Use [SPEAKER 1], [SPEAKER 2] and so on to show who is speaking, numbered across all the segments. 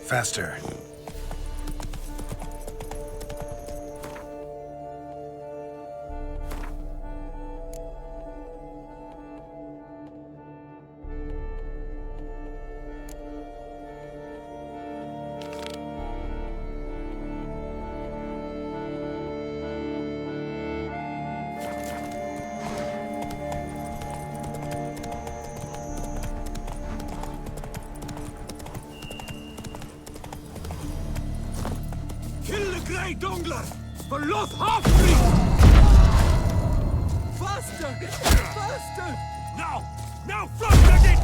[SPEAKER 1] Faster.
[SPEAKER 2] Kill the Grey Dongler for Loth Halfbreed! Faster! Faster! Now! Now, front-legged!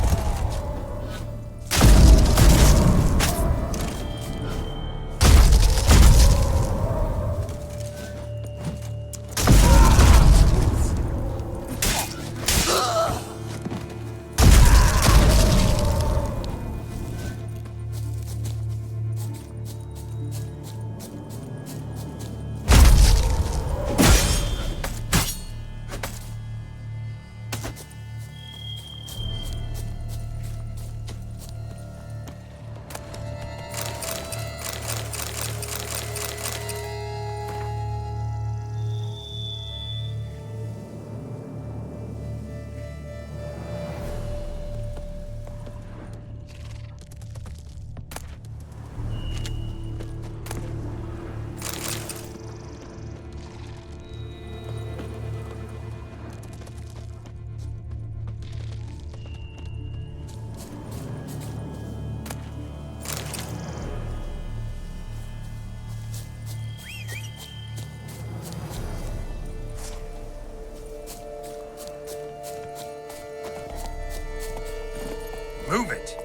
[SPEAKER 2] Move it!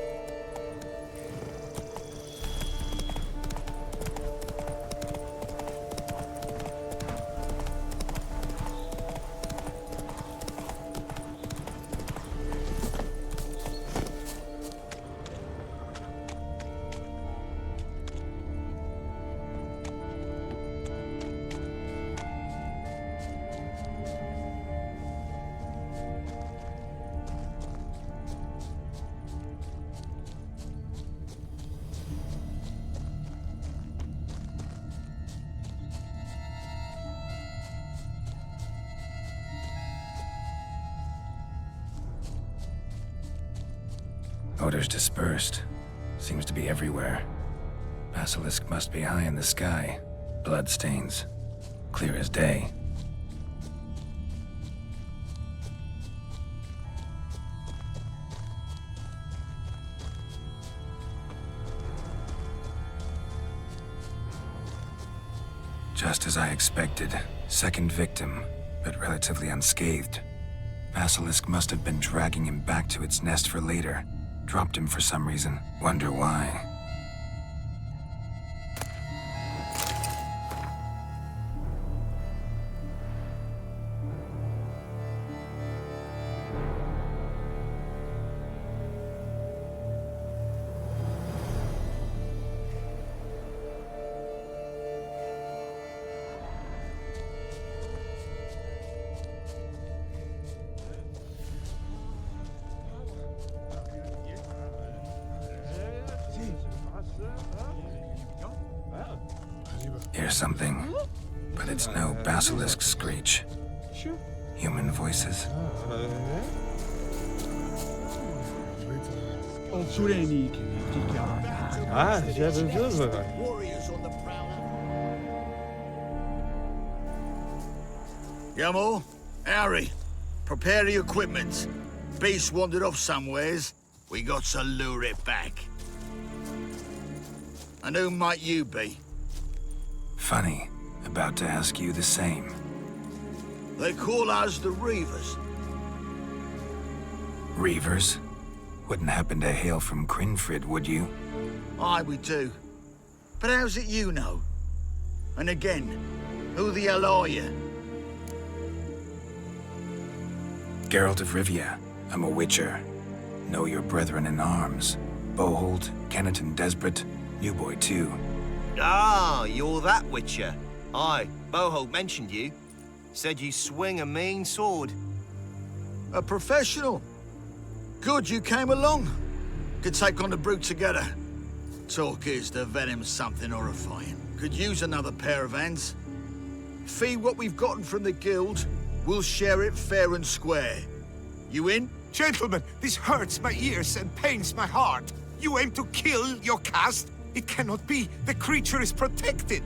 [SPEAKER 2] Odors dispersed. Seems to be everywhere. Basilisk must be high in the sky. Bloodstains. Clear as day. Just as I expected. Second victim, but relatively unscathed. Basilisk must have been dragging him back to its nest for later. Dropped him for some reason. Wonder why. Hear something, but it's no basilisk screech. Human voices.
[SPEAKER 3] Yamo, Harry, prepare the equipment. Beast wandered off somewheres. We got to lure it back. And who might you be?
[SPEAKER 1] Funny. About to ask you the same.
[SPEAKER 3] They call us the Reavers.
[SPEAKER 1] Reavers? Wouldn't happen to hail from Crinfrid, would you?
[SPEAKER 3] Aye, we do. But how's it you know? And again, who the hell are you?
[SPEAKER 1] Geralt of Rivia. I'm a witcher. Know your brethren in arms. Bohold, Kennet and Desperate. New boy, too.
[SPEAKER 4] Ah, you're that witcher. Aye, Bohold mentioned you. Said you swing a mean sword.
[SPEAKER 3] A professional. Good you came along. Could take on the brute together. Talk is the venom's something horrifying. Could use another pair of hands. Fee what we've gotten from the guild, we'll share it fair and square. You in?
[SPEAKER 5] Gentlemen, this hurts my ears and pains my heart. You aim to kill your caste? It cannot be. The creature is protected.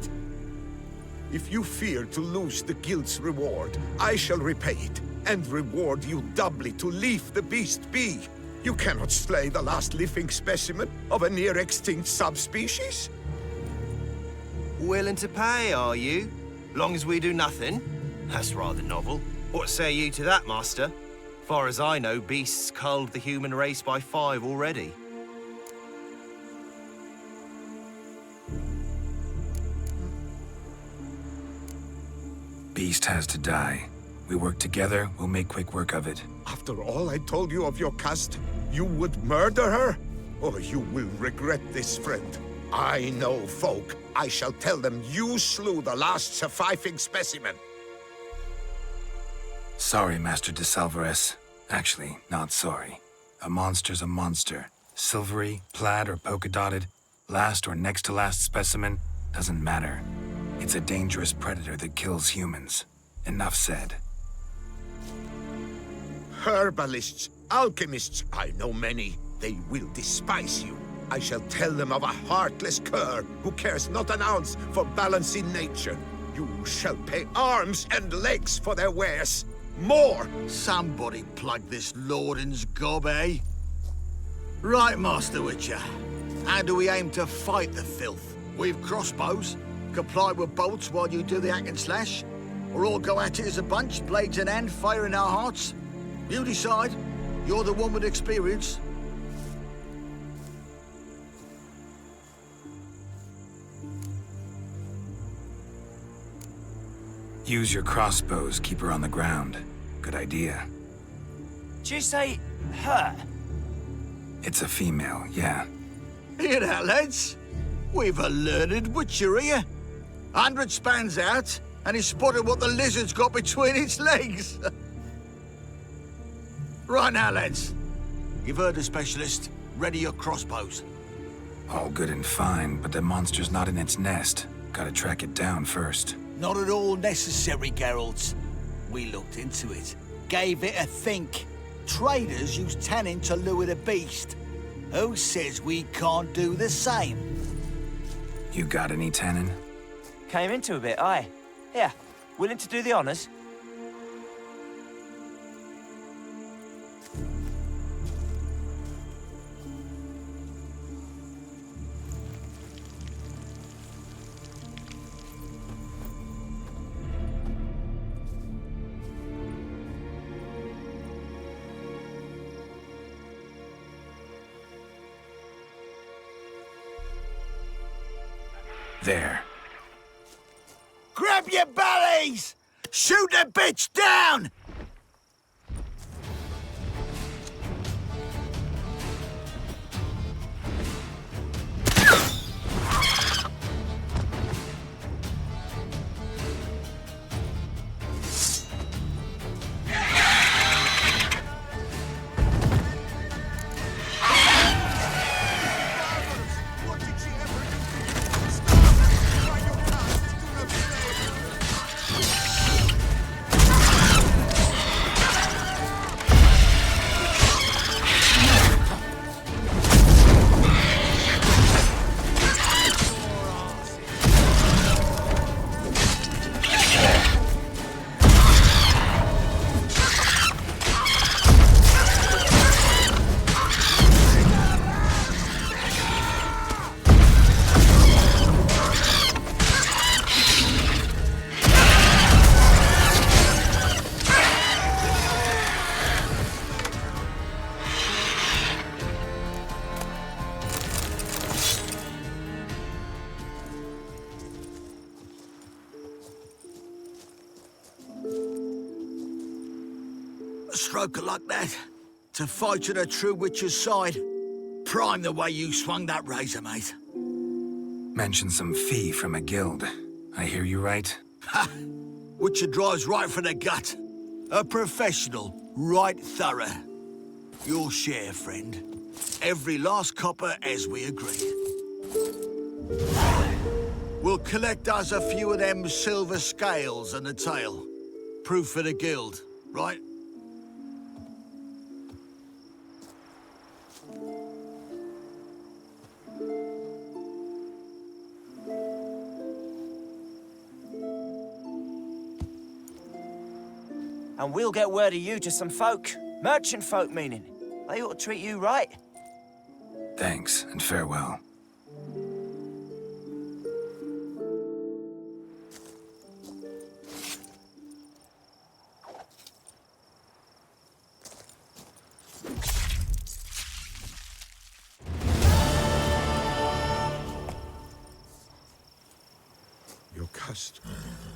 [SPEAKER 6] If you fear to lose the guild's reward, I shall repay it, and reward you doubly to leave the beast be. You cannot slay the last living specimen of a near-extinct subspecies.
[SPEAKER 4] Willing to pay, are you? Long as we do nothing? That's rather novel. What say you to that, master? Far as I know, beasts culled the human race by 5 already.
[SPEAKER 2] Beast has to die. We work together, we'll make quick work of it.
[SPEAKER 6] After all I told you of your caste, you would murder her? Or you will regret this, friend. I know folk. I shall tell them you slew the last surviving specimen.
[SPEAKER 2] Sorry, Master de Salvarez. Actually, not sorry. A monster's a monster. Silvery, plaid, or polka-dotted, last or next to last specimen, doesn't matter. It's a dangerous predator that kills humans. Enough said.
[SPEAKER 6] Herbalists, alchemists, I know many. They will despise you. I shall tell them of a heartless cur who cares not an ounce for balance in nature. You shall pay arms and legs for their wares. More!
[SPEAKER 3] Somebody plug this Lorden's gob, eh? Right, Master Witcher. How do we aim to fight the filth? We've crossbows. Comply with bolts while you do the hack and slash? Or all go at it as a bunch, blades in hand, fire in our hearts? You decide. You're the one with experience.
[SPEAKER 2] Use your crossbows, keep her on the ground. Good idea.
[SPEAKER 7] Did you say her?
[SPEAKER 2] It's a female, yeah.
[SPEAKER 3] Hear that, lads? We've a learned Witcher here. 100 spans out, and he's spotted what the lizard's got between its legs. Right now, lads. You've heard the specialist. Ready your crossbows.
[SPEAKER 2] All good and fine, but the monster's not in its nest. Gotta track it down first.
[SPEAKER 8] Not at all necessary, Geralt. We looked into it. Gave it a think. Traders use tannin to lure the beast. Who says we can't do the same?
[SPEAKER 2] You got any tannin?
[SPEAKER 7] Came into a bit, aye. Here, willing to do the honours?
[SPEAKER 2] There.
[SPEAKER 3] Grab your bellies! Shoot the bitch down! A stroke like that. To fight at a true Witcher's side. Prime the way you swung that razor, mate.
[SPEAKER 2] Mentioned some fee from a guild. I hear you right?
[SPEAKER 3] Ha! Witcher drives right for the gut. A professional, right thorough. Your share, friend. Every last copper as we agreed. We'll collect us a few of them silver scales and a tail. Proof for the guild, right?
[SPEAKER 7] And we'll get word of you to some folk. Merchant folk, meaning. They ought to treat you right.
[SPEAKER 2] Thanks, and farewell.
[SPEAKER 6] Jocasta,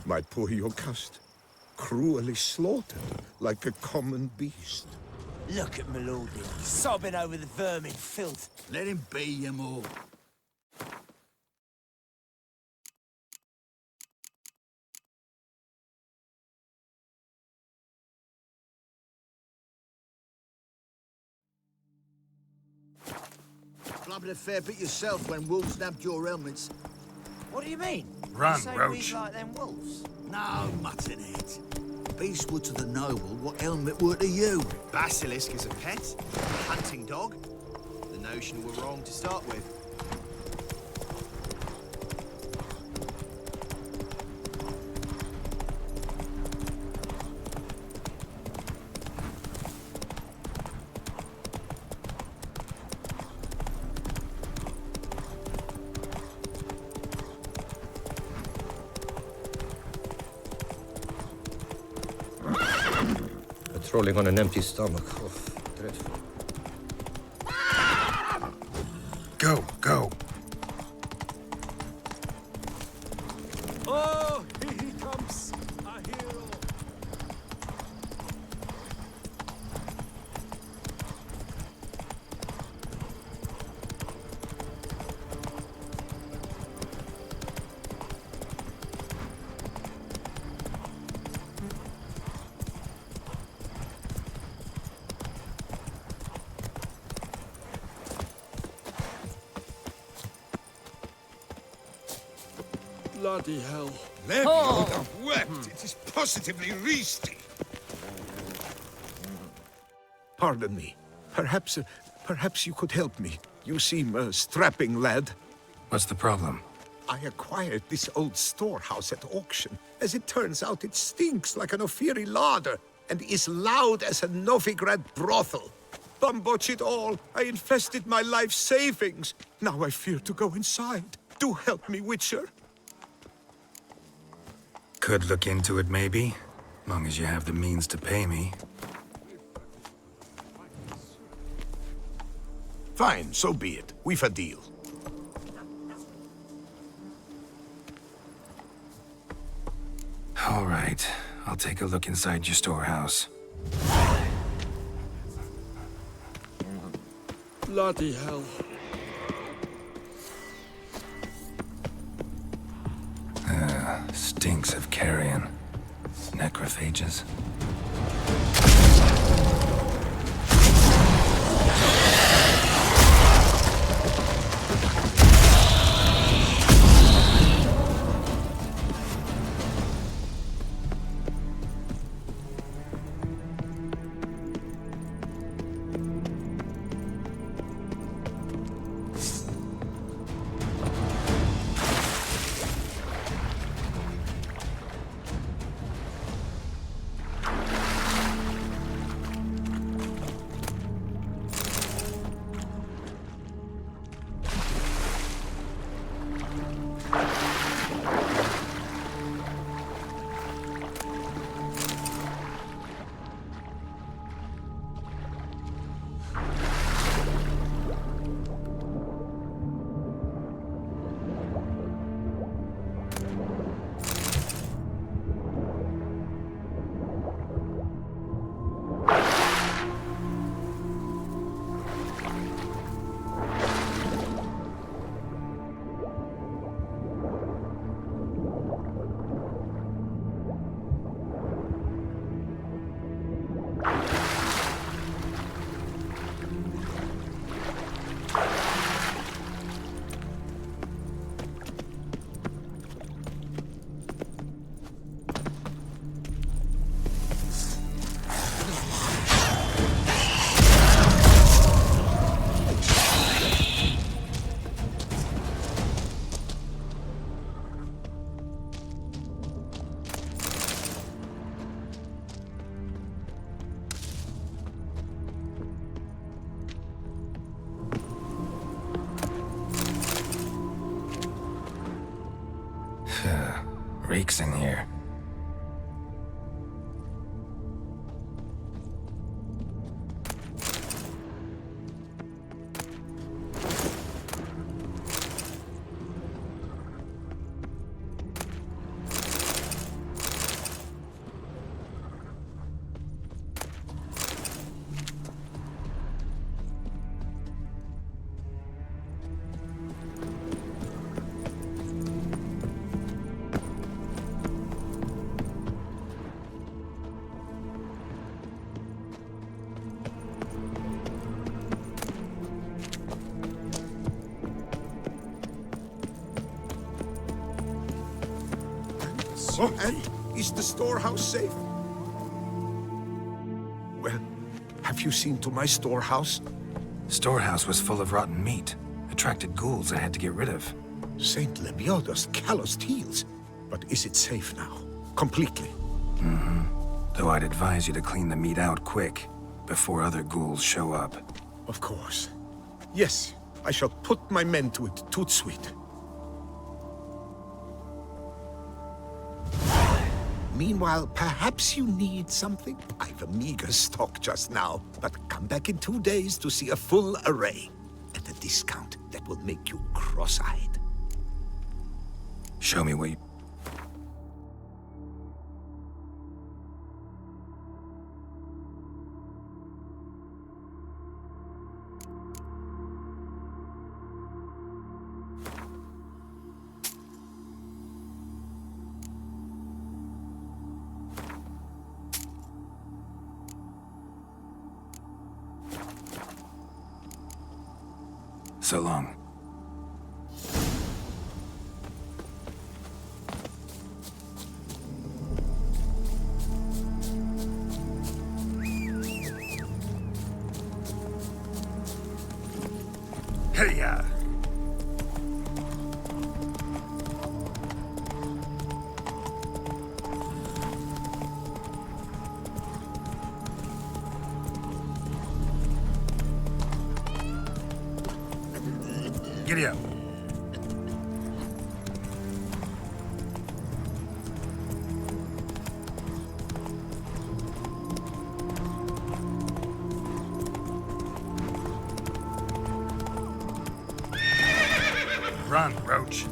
[SPEAKER 6] my poor Jocasta, cruelly slaughtered like a common beast.
[SPEAKER 7] Look at my lording, sobbing over the vermin filth.
[SPEAKER 3] Let him be, you more. Blubbered a fair bit yourself when wolves nabbed your helmets.
[SPEAKER 7] What do you mean?
[SPEAKER 1] Run,
[SPEAKER 7] You say
[SPEAKER 1] Roach.
[SPEAKER 7] we like them wolves?
[SPEAKER 3] No, mutton head. Beast were to the noble what helmet were to you.
[SPEAKER 4] Basilisk is a pet, a hunting dog. The notion were wrong to start with.
[SPEAKER 9] Patrolling on an empty stomach. Oh, dreadful.
[SPEAKER 1] Go, go.
[SPEAKER 5] Oh, here he comes, a hero. Bloody hell.
[SPEAKER 6] Leviosa wept. It is positively risky. Pardon me. Perhaps you could help me. You seem a strapping lad.
[SPEAKER 2] What's the problem?
[SPEAKER 6] I acquired this old storehouse at auction. As it turns out, it stinks like an Ophiri larder and is loud as a Novigrad brothel. Bumboch it all, I invested my life savings. Now I fear to go inside. Do help me, Witcher.
[SPEAKER 2] Could look into it, maybe. Long as you have the means to pay me.
[SPEAKER 6] Fine, so be it. We've a deal.
[SPEAKER 2] All right. I'll take a look inside your storehouse.
[SPEAKER 5] Bloody hell.
[SPEAKER 2] Stinks of carrion. Necrophages. Reeks in here.
[SPEAKER 6] And is the storehouse safe? Well, have you seen to my storehouse?
[SPEAKER 2] Storehouse was full of rotten meat. Attracted ghouls I had to get rid of.
[SPEAKER 6] Saint Lemioda's calloused heels. But is it safe now? Completely?
[SPEAKER 2] Though I'd advise you to clean the meat out quick, before other ghouls show up.
[SPEAKER 6] Of course. Yes, I shall put my men to it, tout sweet. Meanwhile, perhaps you need something? I've a meager stock just now, but come back in 2 days to see a full array. At a discount that will make you cross-eyed.
[SPEAKER 2] Show me what you... So long.
[SPEAKER 6] Hey-ya!
[SPEAKER 2] Giddy up. Run, Roach.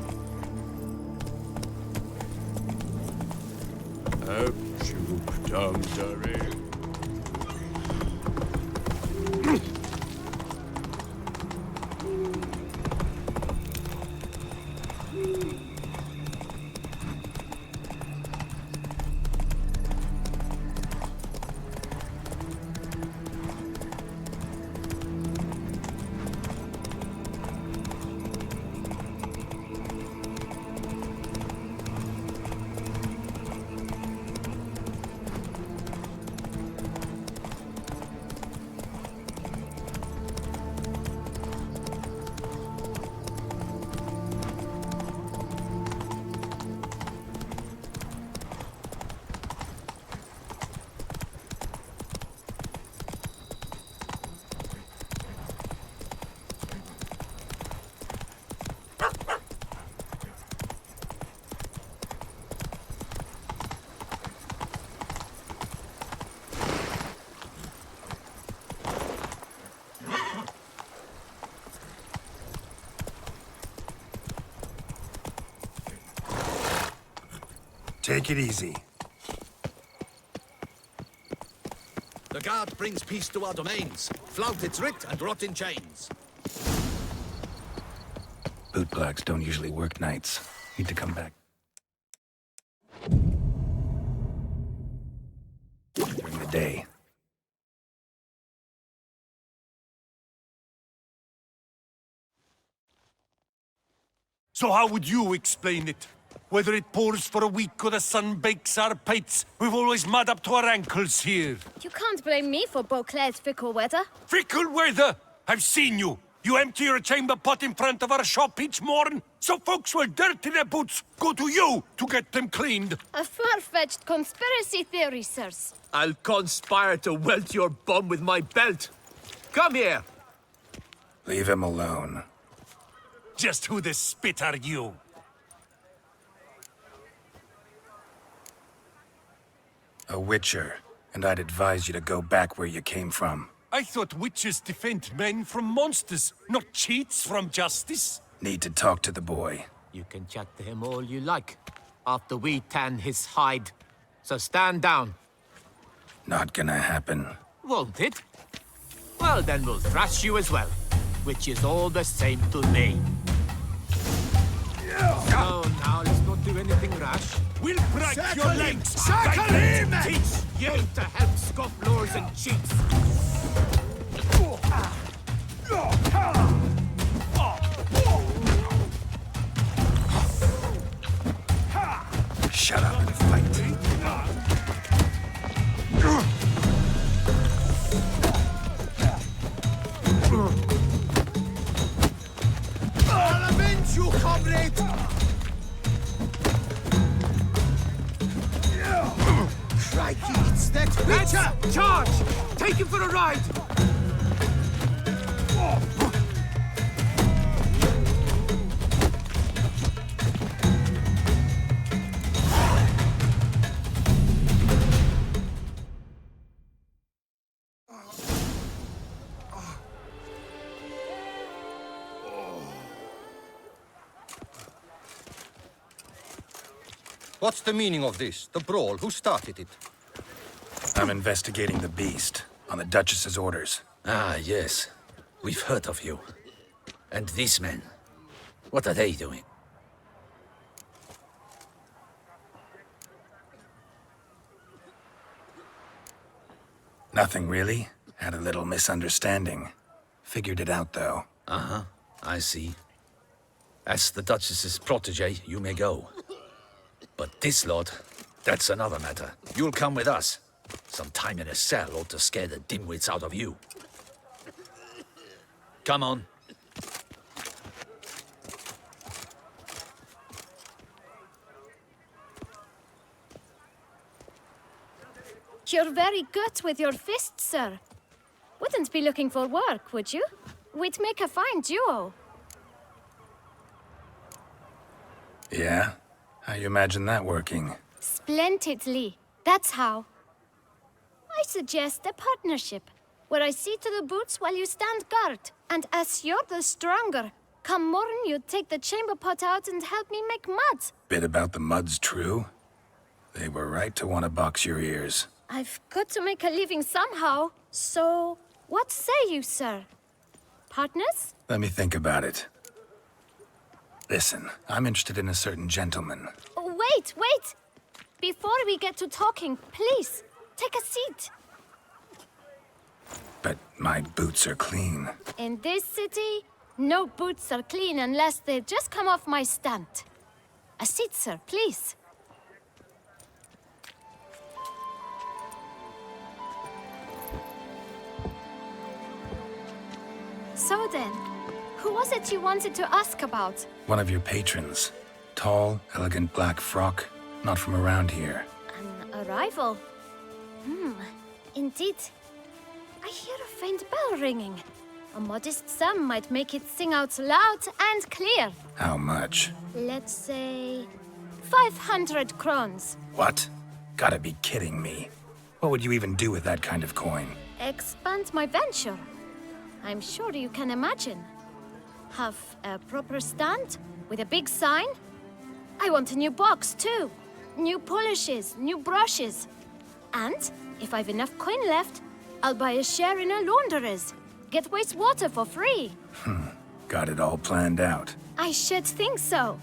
[SPEAKER 2] Take it easy.
[SPEAKER 10] The guard brings peace to our domains. Flout its writ and rot in chains.
[SPEAKER 2] Bootblacks don't usually work nights. Need to come back during the day.
[SPEAKER 11] So how would you explain it? Whether it pours for a week or the sun bakes our pates, we've always mud up to our ankles here.
[SPEAKER 12] You can't blame me for Beauclair's fickle weather.
[SPEAKER 11] Fickle weather! I've seen you. You empty your chamber pot in front of our shop each morn, so folks will dirty their boots, go to you to get them cleaned.
[SPEAKER 12] A far-fetched conspiracy theory, sirs.
[SPEAKER 4] I'll conspire to welt your bum with my belt. Come here.
[SPEAKER 2] Leave him alone.
[SPEAKER 11] Just who the spit are you?
[SPEAKER 2] A witcher, and I'd advise you to go back where you came from.
[SPEAKER 11] I thought witches defend men from monsters, not cheats from justice.
[SPEAKER 2] Need to talk to the boy.
[SPEAKER 10] You can chat to him all you like, after we tan his hide. So stand down.
[SPEAKER 2] Not gonna happen.
[SPEAKER 10] Won't it? Well, then we'll thrash you as well, which is all the same to me. So now let's not do anything rash.
[SPEAKER 11] We'll break your legs!
[SPEAKER 10] Circle him! Teach you to help scofflaws and cheats.
[SPEAKER 2] Shut up and fight.
[SPEAKER 3] I'll avenge you, comrade! Crikey, it's that witcher!
[SPEAKER 10] Charge! Take him for a ride!
[SPEAKER 9] What's the meaning of this? The brawl? Who started it?
[SPEAKER 2] I'm investigating the beast, on the Duchess's orders.
[SPEAKER 10] Ah, yes. We've heard of you. And these men, what are they doing?
[SPEAKER 2] Nothing really. Had a little misunderstanding. Figured it out, though.
[SPEAKER 10] Uh-huh, I see. As the Duchess's protege, you may go. But this lot, that's another matter. You'll come with us. Some time in a cell ought to scare the dimwits out of you. Come on.
[SPEAKER 12] You're very good with your fists, sir. Wouldn't be looking for work, would you? We'd make a fine duo.
[SPEAKER 2] Yeah? How you imagine that working?
[SPEAKER 12] Splendidly. That's how. I suggest a partnership, where I see to the boots while you stand guard. And as you're the stronger, come morn you take the chamber pot out and help me make mud.
[SPEAKER 2] Bit about the mud's true? They were right to want to box your ears.
[SPEAKER 12] I've got to make a living somehow, so what say you, sir? Partners?
[SPEAKER 2] Let me think about it. Listen, I'm interested in a certain gentleman.
[SPEAKER 12] Oh, wait! Before we get to talking, please, take a seat.
[SPEAKER 2] But my boots are clean.
[SPEAKER 12] In this city, no boots are clean unless they just come off my stand. A seat, sir, please. So then, who was it you wanted to ask about?
[SPEAKER 2] One of your patrons. Tall, elegant black frock. Not from around here.
[SPEAKER 12] An arrival? Indeed. I hear a faint bell ringing. A modest sum might make it sing out loud and clear.
[SPEAKER 2] How much?
[SPEAKER 12] Let's say 500 crowns.
[SPEAKER 2] What? Gotta be kidding me. What would you even do with that kind of coin?
[SPEAKER 12] Expand my venture. I'm sure you can imagine. Have a proper stand with a big sign. I want a new box too. New polishes, new brushes. And if I've enough coin left, I'll buy a share in a launderer's. Get wastewater for free.
[SPEAKER 2] Got it all planned out.
[SPEAKER 12] I should think so.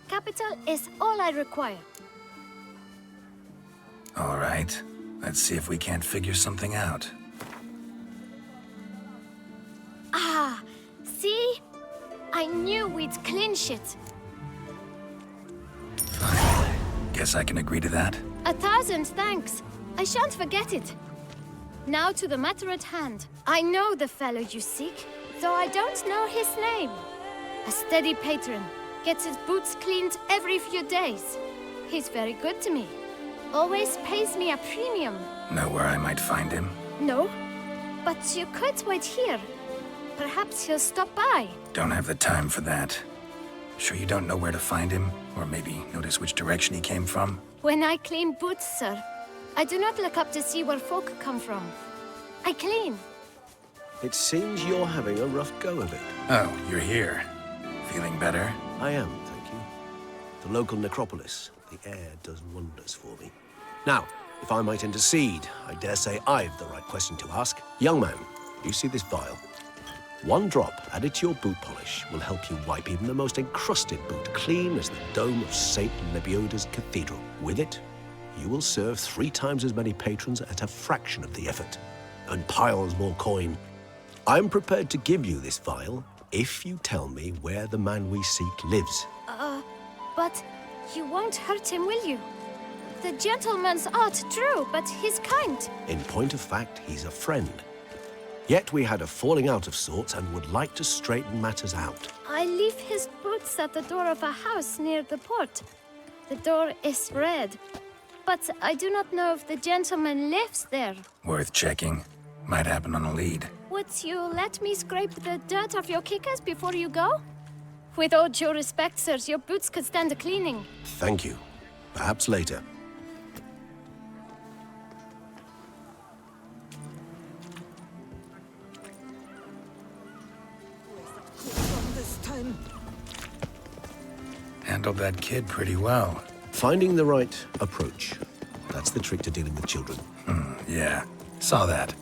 [SPEAKER 12] Capital is all I require.
[SPEAKER 2] All right. Let's see if we can't figure something out.
[SPEAKER 12] Ah, see? I knew we'd clinch it.
[SPEAKER 2] Fine. Guess I can agree to that.
[SPEAKER 12] 1,000 thanks. I shan't forget it. Now to the matter at hand. I know the fellow you seek, though I don't know his name. A steady patron. Gets his boots cleaned every few days. He's very good to me. Always pays me a premium.
[SPEAKER 2] Know where I might find him?
[SPEAKER 12] No, but you could wait here. Perhaps he'll stop by.
[SPEAKER 2] Don't have the time for that. Sure you don't know where to find him? Or maybe notice which direction he came from?
[SPEAKER 12] When I clean boots, sir, I do not look up to see where folk come from. I clean.
[SPEAKER 13] It seems you're having a rough go of it.
[SPEAKER 2] Oh, you're here. Feeling better?
[SPEAKER 13] I am, thank you. The local necropolis. The air does wonders for me. Now, if I might intercede, I dare say I've the right question to ask. Young man, you see this vial? One drop added to your boot polish will help you wipe even the most encrusted boot clean as the dome of St. Lebioda's cathedral. With it, you will serve 3 times as many patrons at a fraction of the effort, and piles more coin. I'm prepared to give you this vial if you tell me where the man we seek lives.
[SPEAKER 12] But you won't hurt him, will you? The gentleman's art, true, but he's kind.
[SPEAKER 13] In point of fact, he's a friend. Yet we had a falling out of sorts and would like to straighten matters out.
[SPEAKER 12] I leave his boots at the door of a house near the port. The door is red, but I do not know if the gentleman lives there.
[SPEAKER 2] Worth checking. Might happen on a lead.
[SPEAKER 12] Would you let me scrape the dirt off your kickers before you go? With all due respect, sirs, your boots could stand a cleaning.
[SPEAKER 13] Thank you. Perhaps later.
[SPEAKER 2] Handled that kid pretty well.
[SPEAKER 13] Finding the right approach. That's the trick to dealing with children.
[SPEAKER 2] Yeah, saw that.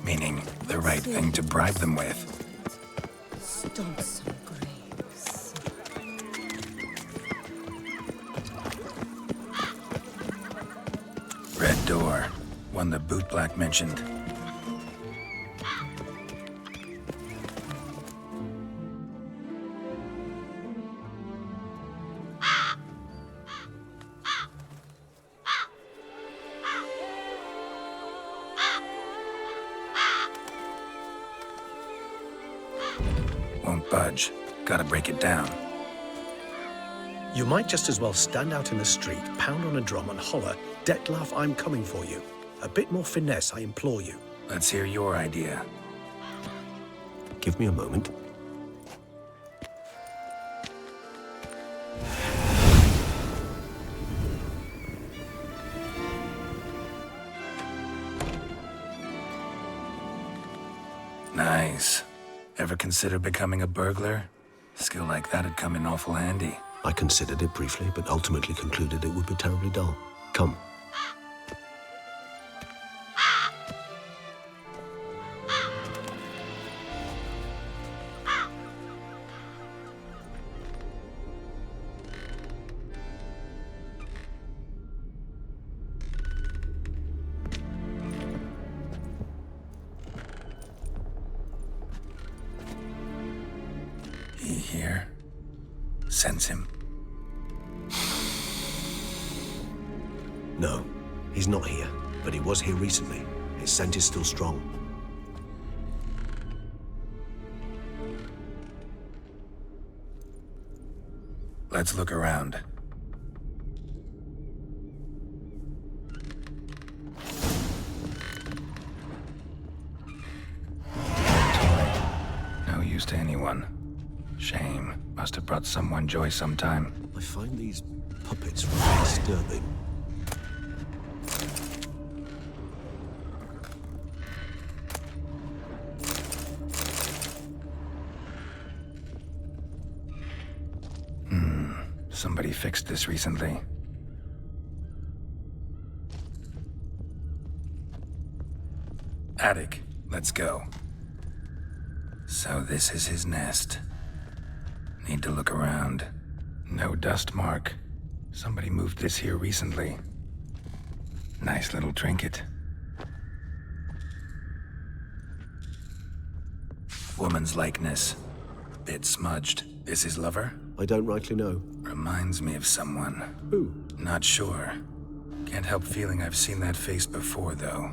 [SPEAKER 2] Meaning, the right thing to bribe them with.
[SPEAKER 14] Stop some graves.
[SPEAKER 2] Red door. One the bootblack mentioned. Won't budge. Gotta break it down.
[SPEAKER 15] You might just as well stand out in the street, pound on a drum and holler, "Dettlaff, I'm coming for you." A bit more finesse, I implore you.
[SPEAKER 2] Let's hear your idea.
[SPEAKER 13] Give me a moment.
[SPEAKER 2] Nice. Ever consider becoming a burglar? Skill like that'd come in awful handy.
[SPEAKER 13] I considered it briefly, but ultimately concluded it would be terribly dull. Come.
[SPEAKER 2] He here? Sense him.
[SPEAKER 13] No, he's not here, but he was here recently. His scent is still strong.
[SPEAKER 2] Let's look around. No use to anyone. Shame. Must have brought someone joy sometime.
[SPEAKER 13] I find these puppets rather disturbing.
[SPEAKER 2] Somebody fixed this recently. Attic, let's go. So this is his nest. Need to look around. No dust mark. Somebody moved this here recently. Nice little trinket. Woman's likeness. Bit smudged. This his lover?
[SPEAKER 13] I don't rightly know.
[SPEAKER 2] Reminds me of someone.
[SPEAKER 13] Who?
[SPEAKER 2] Not sure. Can't help feeling I've seen that face before, though.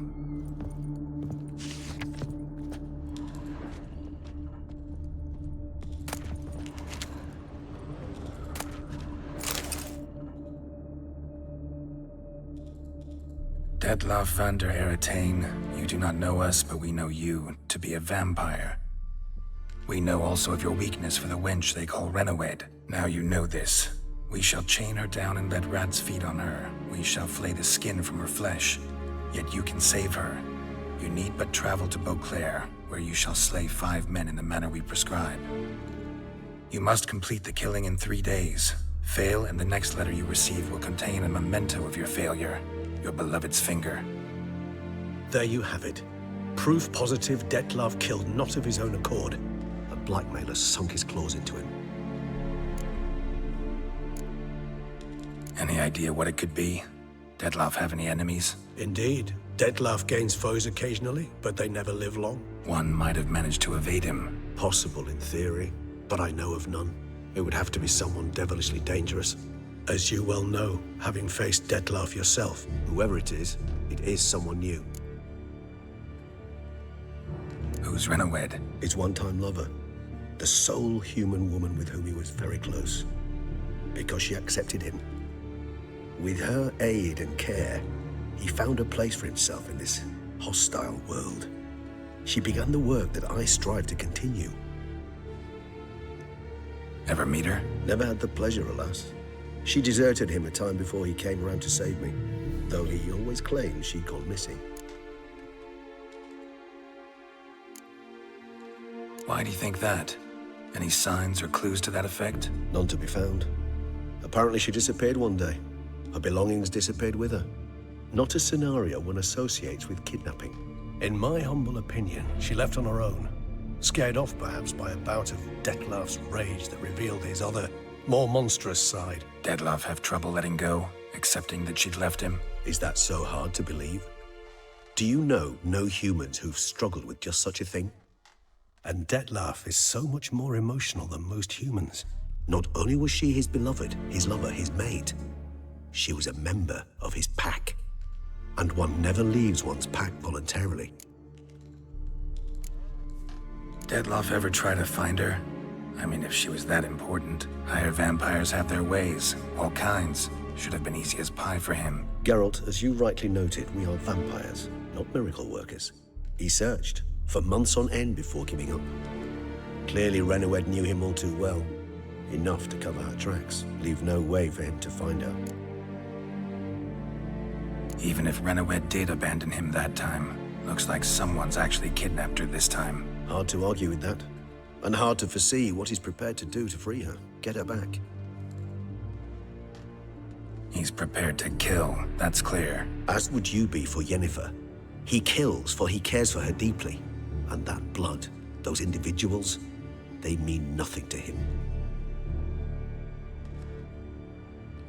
[SPEAKER 2] Dettlaff van der Eretain, you do not know us, but we know you to be a vampire. We know also of your weakness for the wench they call Rennawed. Now you know this. We shall chain her down and let rats feed on her. We shall flay the skin from her flesh. Yet you can save her. You need but travel to Beauclair, where you shall slay 5 men in the manner we prescribe. You must complete the killing in 3 days. Fail, and the next letter you receive will contain a memento of your failure, your beloved's finger.
[SPEAKER 15] There you have it. Proof positive Dettlaff killed not of his own accord.
[SPEAKER 13] A blackmailer sunk his claws into him.
[SPEAKER 2] Any idea what it could be? Dettlaff have any enemies?
[SPEAKER 15] Indeed. Dettlaff gains foes occasionally, but they never live long.
[SPEAKER 2] One might have managed to evade him.
[SPEAKER 15] Possible in theory, but I know of none. It would have to be someone devilishly dangerous. As you well know, having faced Dettlaff yourself.
[SPEAKER 13] Whoever it is someone new.
[SPEAKER 2] Who's Renawed?
[SPEAKER 15] His one-time lover. The sole human woman with whom he was very close. Because she accepted him. With her aid and care, he found a place for himself in this hostile world. She began the work that I strive to continue.
[SPEAKER 2] Ever meet her?
[SPEAKER 15] Never had the pleasure, alas. She deserted him a time before he came around to save me, though he always claimed she'd gone missing.
[SPEAKER 2] Why do you think that? Any signs or clues to that effect?
[SPEAKER 15] None to be found. Apparently she disappeared one day. Her belongings disappeared with her. Not a scenario one associates with kidnapping. In my humble opinion, she left on her own. Scared off, perhaps, by a bout of Dettlaff's rage that revealed his other, more monstrous side.
[SPEAKER 2] Dettlaff have trouble letting go, accepting that she'd left him?
[SPEAKER 15] Is that so hard to believe? Do you know no humans who've struggled with just such a thing? And Dettlaff is so much more emotional than most humans. Not only was she his beloved, his lover, his mate, she was a member of his pack. And one never leaves one's pack voluntarily.
[SPEAKER 2] Dettlaff ever try to find her? I mean, if she was that important. Higher vampires have their ways, all kinds. Should have been easy as pie for him.
[SPEAKER 15] Geralt, as you rightly noted, we are vampires, not miracle workers. He searched for months on end before giving up. Clearly Renawed knew him all too well. Enough to cover her tracks, leave no way for him to find her.
[SPEAKER 2] Even if Renawed did abandon him that time, looks like someone's actually kidnapped her this time.
[SPEAKER 15] Hard to argue with that. And hard to foresee what he's prepared to do to free her, get her back.
[SPEAKER 2] He's prepared to kill, that's clear.
[SPEAKER 15] As would you be for Yennefer. He kills for he cares for her deeply. And that blood, those individuals, they mean nothing to him.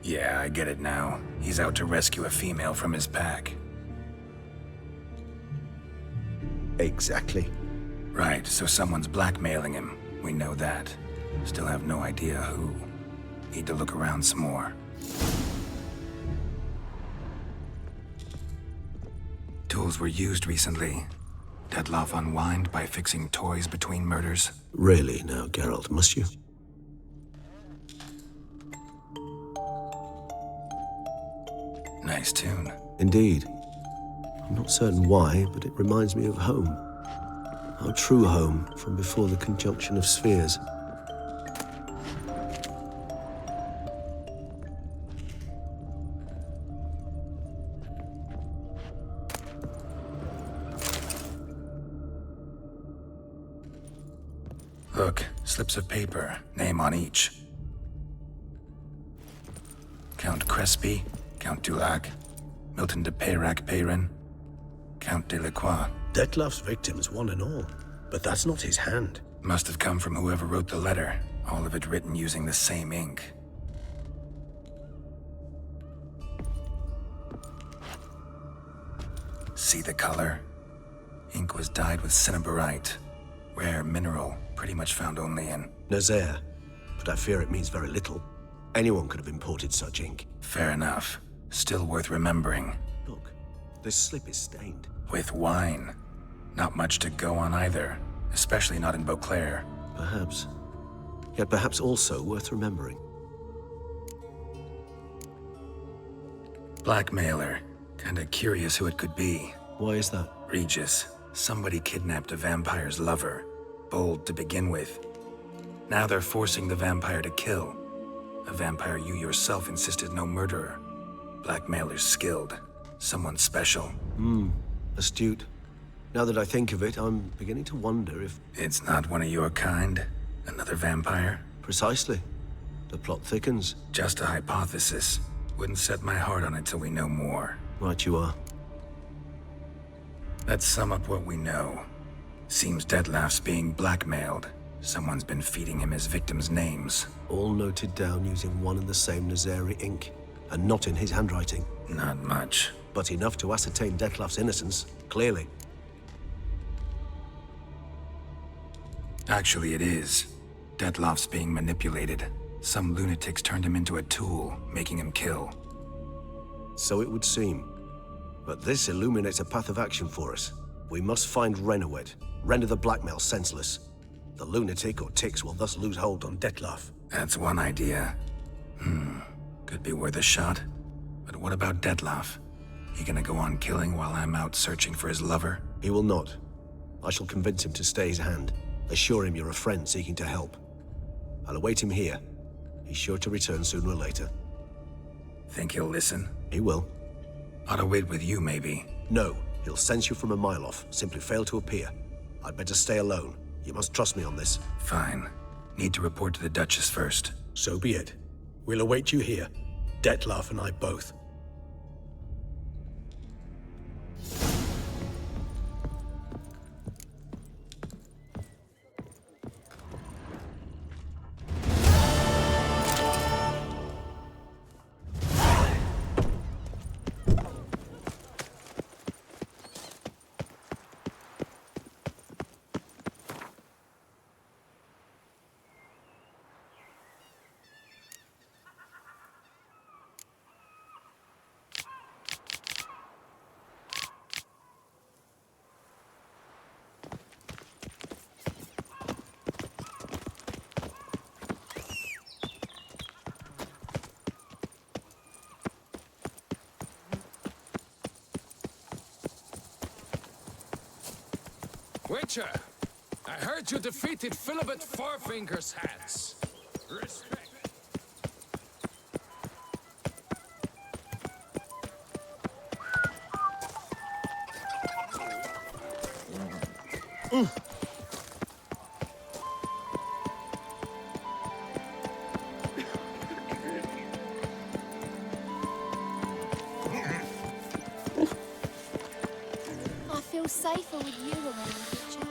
[SPEAKER 2] Yeah, I get it now. He's out to rescue a female from his pack.
[SPEAKER 15] Exactly.
[SPEAKER 2] Right, so someone's blackmailing him. We know that. Still have no idea who. Need to look around some more. Tools were used recently. Dettlaff unwind by fixing toys between murders.
[SPEAKER 15] Really now, Geralt, must you?
[SPEAKER 2] Nice tune.
[SPEAKER 15] Indeed. I'm not certain why, but it reminds me of home. Our true home from before the conjunction of spheres.
[SPEAKER 2] Look, slips of paper, name on each. Count Crespi, Count Dulac, Milton de Peyrac-Peyrin, Count Delacroix.
[SPEAKER 15] Dettlaff's victims, one and all. But that's not his hand.
[SPEAKER 2] Must have come from whoever wrote the letter, all of it written using the same ink. See the color? Ink was dyed with cinnabarite. Rare mineral, pretty much found only in
[SPEAKER 15] Nazaire, but I fear it means very little. Anyone could have imported such ink.
[SPEAKER 2] Fair enough. Still worth remembering.
[SPEAKER 15] Look, this slip is stained.
[SPEAKER 2] With wine. Not much to go on either, especially not in Beauclair.
[SPEAKER 15] Perhaps. Yet perhaps also worth remembering.
[SPEAKER 2] Blackmailer. Kinda curious who it could be.
[SPEAKER 15] Why is that?
[SPEAKER 2] Regis. Somebody kidnapped a vampire's lover. Bold to begin with. Now they're forcing the vampire to kill. A vampire you yourself insisted no murderer. Blackmailer's skilled. Someone special.
[SPEAKER 13] Astute. Now that I think of it, I'm beginning to wonder if...
[SPEAKER 2] It's not one of your kind? Another vampire?
[SPEAKER 13] Precisely. The plot thickens.
[SPEAKER 2] Just a hypothesis. Wouldn't set my heart on it till we know more.
[SPEAKER 13] Right you are.
[SPEAKER 2] Let's sum up what we know. Seems Detlef's being blackmailed. Someone's been feeding him his victims' names.
[SPEAKER 13] All noted down using one and the same Nazeri ink, and not in his handwriting.
[SPEAKER 2] Not much.
[SPEAKER 13] But enough to ascertain Detlef's innocence, clearly.
[SPEAKER 2] Actually, it is. Detlef's being manipulated. Some lunatics turned him into a tool, making him kill.
[SPEAKER 13] So it would seem. But this illuminates a path of action for us. We must find Renowed, render the blackmail senseless. The lunatic or ticks will thus lose hold on Detlef.
[SPEAKER 2] That's one idea. Could be worth a shot. But what about Detlef? He gonna go on killing while I'm out searching for his lover?
[SPEAKER 13] He will not. I shall convince him to stay his hand. Assure him you're a friend seeking to help. I'll await him here. He's sure to return sooner or later.
[SPEAKER 2] Think he'll listen?
[SPEAKER 13] He will.
[SPEAKER 2] Ought to wait with you, maybe.
[SPEAKER 13] No, he'll sense you from a mile off. Simply fail to appear. I'd better stay alone. You must trust me on this.
[SPEAKER 2] Fine. Need to report to the Duchess first.
[SPEAKER 15] So be it. We'll await you here. Detlef and I both.
[SPEAKER 16] Witcher, I heard you defeated Philibert Fourfinger's hands. Respect.
[SPEAKER 12] I feel safer with you around, Witcher.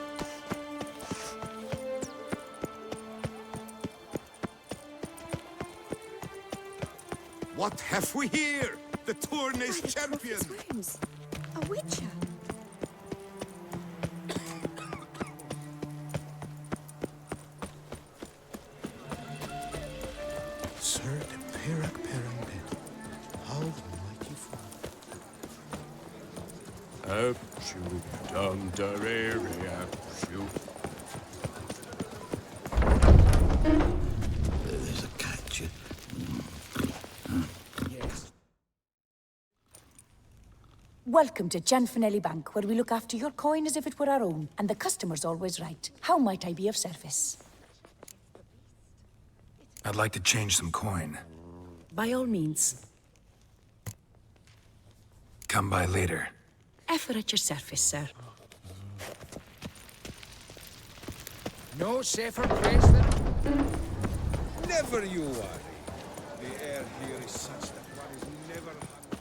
[SPEAKER 5] What have we here? The Tourney's champion!
[SPEAKER 14] Rooms. A Witcher.
[SPEAKER 6] Sir de Pirac Perambed, how the mighty fall.
[SPEAKER 11] Apshoot, dum darere, apshoot.
[SPEAKER 6] There's a catch.
[SPEAKER 5] Yes.
[SPEAKER 14] Welcome to Gianfinelli Bank, where we look after your coin as if it were our own, and the customer's always right. How might I be of service?
[SPEAKER 2] I'd like to change some coin.
[SPEAKER 14] By all means.
[SPEAKER 2] Come by later.
[SPEAKER 14] Ever at your service, sir.
[SPEAKER 16] No safer place than...
[SPEAKER 5] Never you worry. The air here is such that one is never hungry.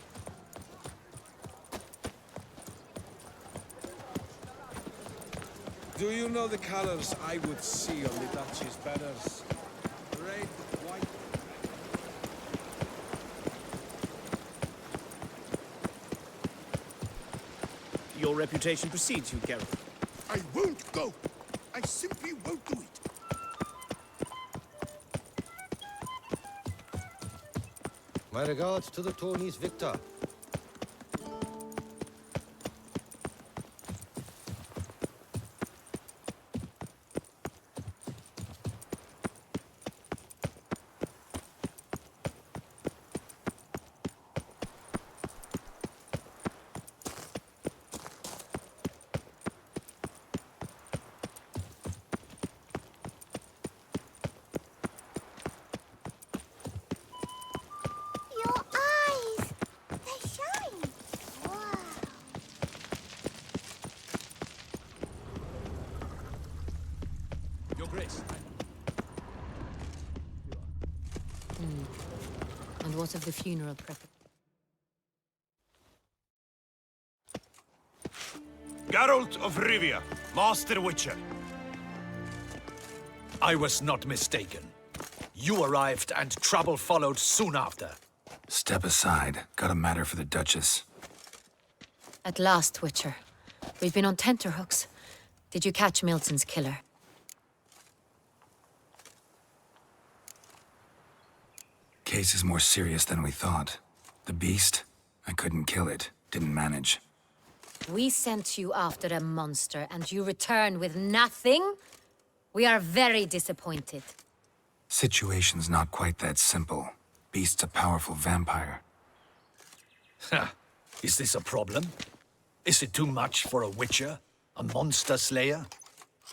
[SPEAKER 5] Do you know the colors I would see on the Duchess banners? Red, white...
[SPEAKER 17] Your reputation precedes you, Geralt.
[SPEAKER 6] I won't go. I simply won't do it.
[SPEAKER 9] My regards to the Tony's Victor.
[SPEAKER 12] Your eyes! They
[SPEAKER 18] And what of the funeral prep?
[SPEAKER 11] Geralt of Rivia.
[SPEAKER 4] Master Witcher.
[SPEAKER 10] I was not mistaken. You arrived and trouble followed soon after.
[SPEAKER 2] Step aside. Got a matter for the Duchess.
[SPEAKER 18] At last, Witcher. We've been on tenterhooks. Did you catch Milton's killer?
[SPEAKER 2] Case is more serious than we thought. The beast? I couldn't kill it. Didn't manage.
[SPEAKER 18] We sent you after a monster, and you return with nothing? We are very disappointed.
[SPEAKER 2] Situation's not quite that simple. Beast's a powerful vampire.
[SPEAKER 10] Ha! Is this a problem? Is it too much for a witcher? A monster slayer?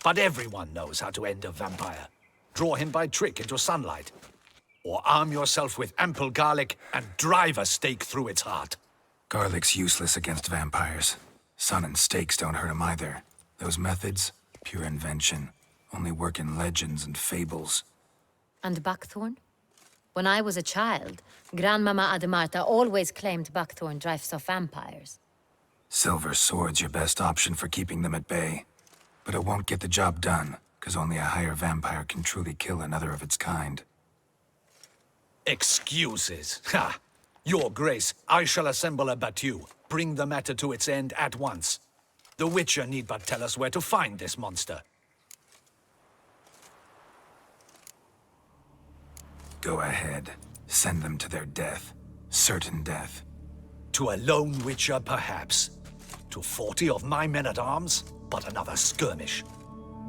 [SPEAKER 10] But everyone knows how to end a vampire. Draw him by trick into sunlight. Or arm yourself with ample garlic and drive a stake through its heart.
[SPEAKER 2] Garlic's useless against vampires. Sun and stakes don't hurt him either. Those methods, pure invention. Only work in legends and fables.
[SPEAKER 18] And buckthorn? When I was a child, Grandmama Ademarta always claimed buckthorn drives off vampires.
[SPEAKER 2] Silver sword's your best option for keeping them at bay. But it won't get the job done, because only a higher vampire can truly kill another of its kind.
[SPEAKER 10] Excuses. Ha! Your Grace, I shall assemble a battue. Bring the matter to its end at once. The Witcher need but tell us where to find this monster.
[SPEAKER 2] Go ahead. Send them to their death. Certain death.
[SPEAKER 10] To a lone Witcher, perhaps. To 40 of my men-at-arms, but another skirmish.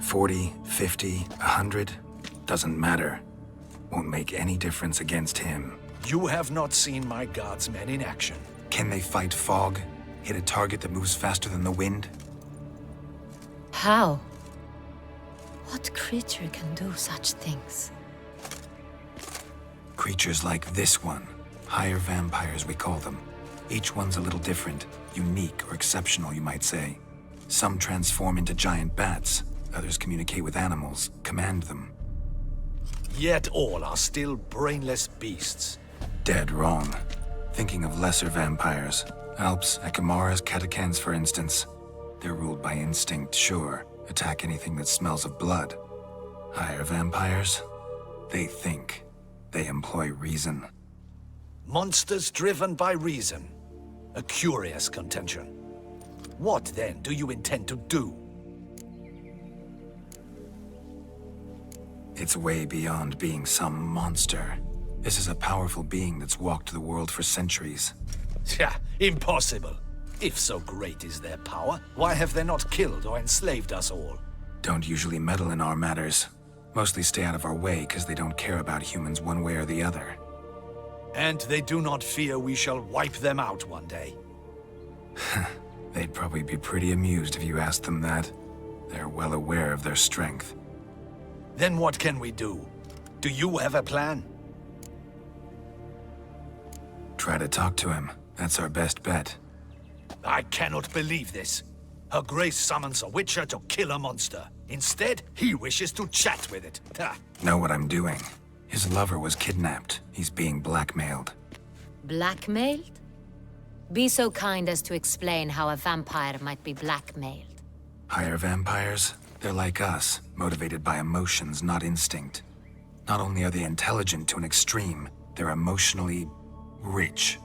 [SPEAKER 2] 40, 50, 100? Doesn't matter. Won't make any difference against him.
[SPEAKER 10] You have not seen my guardsmen in action.
[SPEAKER 2] Can they fight fog? Hit a target that moves faster than the wind?
[SPEAKER 18] How? What creature can do such things?
[SPEAKER 2] Creatures like this one. Higher vampires, we call them. Each one's a little different. Unique or exceptional, you might say. Some transform into giant bats. Others communicate with animals, command them.
[SPEAKER 10] Yet all are still brainless beasts.
[SPEAKER 2] Dead wrong. Thinking of lesser vampires. Alps, Ekamaras, Catechans, for instance. They're ruled by instinct, sure. Attack anything that smells of blood. Higher vampires? They think. They employ reason.
[SPEAKER 10] Monsters driven by reason. A curious contention. What, then, do you intend to do?
[SPEAKER 2] It's way beyond being some monster. This is a powerful being that's walked the world for centuries.
[SPEAKER 10] Yeah, impossible. If so great is their power, why have they not killed or enslaved us all?
[SPEAKER 2] Don't usually meddle in our matters. Mostly stay out of our way because they don't care about humans one way or the other.
[SPEAKER 10] And they do not fear we shall wipe them out one day.
[SPEAKER 2] They'd probably be pretty amused if you asked them that. They're well aware of their strength.
[SPEAKER 10] Then what can we do? Do you have a plan?
[SPEAKER 2] Try to talk to him. That's our best bet.
[SPEAKER 10] I cannot believe this. Her Grace summons a Witcher to kill a monster. Instead, he wishes to chat with it.
[SPEAKER 2] Know what I'm doing. His lover was kidnapped. He's being blackmailed.
[SPEAKER 18] Blackmailed? Be so kind as to explain how a vampire might be blackmailed.
[SPEAKER 2] Higher vampires? They're like us, motivated by emotions, not instinct. Not only are they intelligent to an extreme, they're emotionally rich,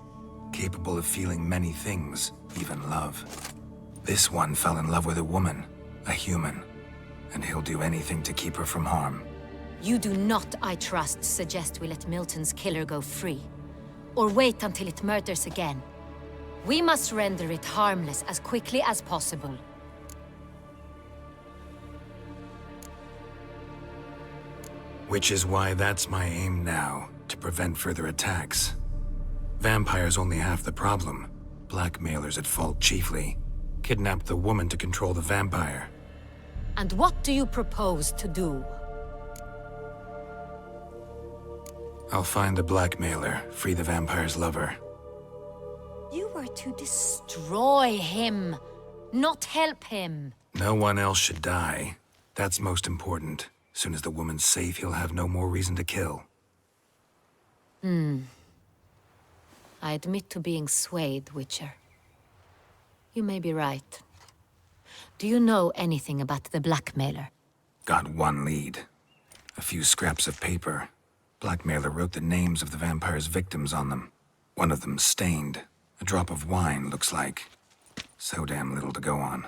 [SPEAKER 2] capable of feeling many things, even love. This one fell in love with a woman, a human, and he'll do anything to keep her from harm.
[SPEAKER 18] You do not, I trust, suggest we let Milton's killer go free, or wait until it murders again. We must render it harmless as quickly as possible.
[SPEAKER 2] Which is why that's my aim now, to prevent further attacks. Vampires only half the problem. Blackmailers at fault chiefly. Kidnapped the woman to control the vampire.
[SPEAKER 18] And what do you propose to do?
[SPEAKER 2] I'll find the blackmailer, free the vampire's lover.
[SPEAKER 18] You were to destroy him, not help him.
[SPEAKER 2] No one else should die. That's most important. Soon as the woman's safe, he'll have no more reason to kill.
[SPEAKER 18] I admit to being swayed, Witcher. You may be right. Do you know anything about the blackmailer?
[SPEAKER 2] Got one lead. A few scraps of paper. Blackmailer wrote the names of the vampire's victims on them. One of them stained. A drop of wine, looks like. So damn little to go on.